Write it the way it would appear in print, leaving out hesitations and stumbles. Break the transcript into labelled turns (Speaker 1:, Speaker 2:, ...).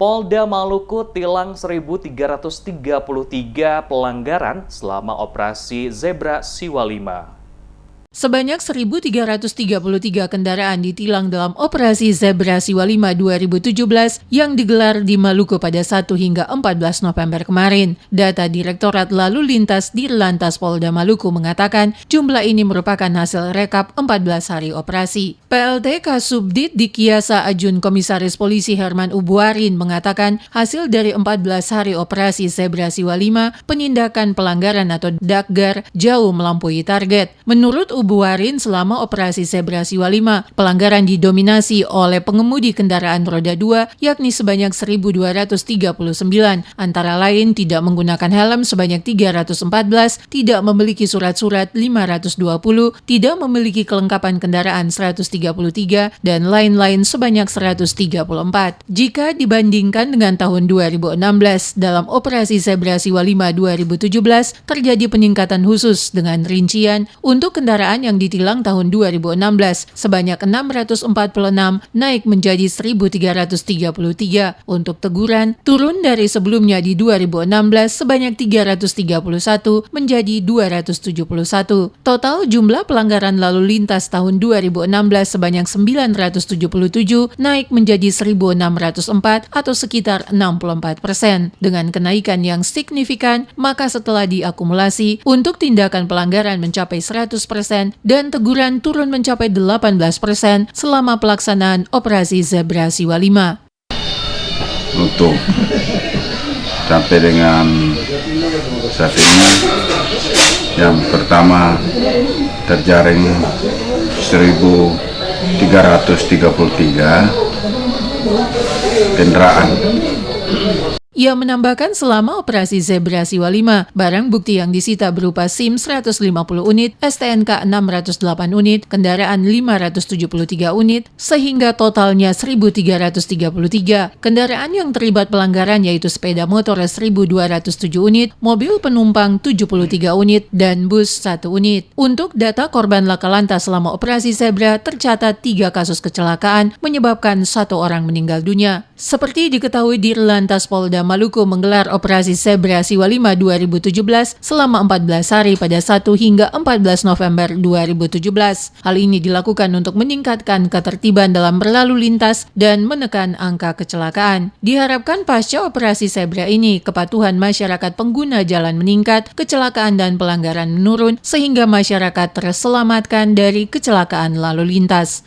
Speaker 1: Polda Maluku tilang 1.333 pelanggaran selama operasi Zebra Siwa 5.
Speaker 2: Sebanyak 1.333 kendaraan ditilang dalam operasi Zebra Siwa 5 2017 yang digelar di Maluku pada 1 hingga 14 November kemarin. Data Direktorat Lalu Lintas Dirlantas Polda Maluku mengatakan jumlah ini merupakan hasil rekap 14 hari operasi. PLT Kasubdit Dikiasa Ajun Komisaris Polisi Herman Ubuarin mengatakan hasil dari 14 hari operasi Zebra Siwa 5, penindakan pelanggaran atau DAKGAR jauh melampaui target. Menurut Ubuarin, selama operasi Zebra Siwa 5, pelanggaran didominasi oleh pengemudi kendaraan roda 2, yakni sebanyak 1.239, antara lain tidak menggunakan helm sebanyak 314, tidak memiliki surat-surat 520, tidak memiliki kelengkapan kendaraan 133, dan lain-lain sebanyak 134. Jika dibandingkan dengan tahun 2016, dalam operasi Zebra Siwa 5 2017, terjadi peningkatan khusus dengan rincian untuk kendaraan yang ditilang tahun 2016 sebanyak 646 naik menjadi 1.333. Untuk teguran turun dari sebelumnya di 2016 sebanyak 331 menjadi 271. Total jumlah pelanggaran lalu lintas tahun 2016 sebanyak 977 naik menjadi 1.604 atau sekitar 64%. Dengan kenaikan yang signifikan, maka setelah diakumulasi untuk tindakan pelanggaran mencapai 100% dan teguran turun mencapai 18% selama pelaksanaan operasi Zebra Siwa 5.
Speaker 3: Untuk sampai dengan saat ini, yang pertama terjaring 1.333 kendaraan.
Speaker 2: Ia menambahkan selama operasi Zebra Siwa 5, barang bukti yang disita berupa SIM 150 unit, STNK 608 unit, kendaraan 573 unit, sehingga totalnya 1.333. Kendaraan yang terlibat pelanggaran yaitu sepeda motor 1.207 unit, mobil penumpang 73 unit, dan bus 1 unit. Untuk data korban laka lantas selama operasi Zebra, tercatat 3 kasus kecelakaan menyebabkan 1 orang meninggal dunia. Seperti diketahui, Dirlantas Polda Maluku menggelar operasi Zebra Siwa 5 2017 selama 14 hari pada 1 hingga 14 November 2017. Hal ini dilakukan untuk meningkatkan ketertiban dalam berlalu lintas dan menekan angka kecelakaan. Diharapkan pasca operasi Zebra ini, kepatuhan masyarakat pengguna jalan meningkat, kecelakaan dan pelanggaran menurun, sehingga masyarakat terselamatkan dari kecelakaan lalu lintas.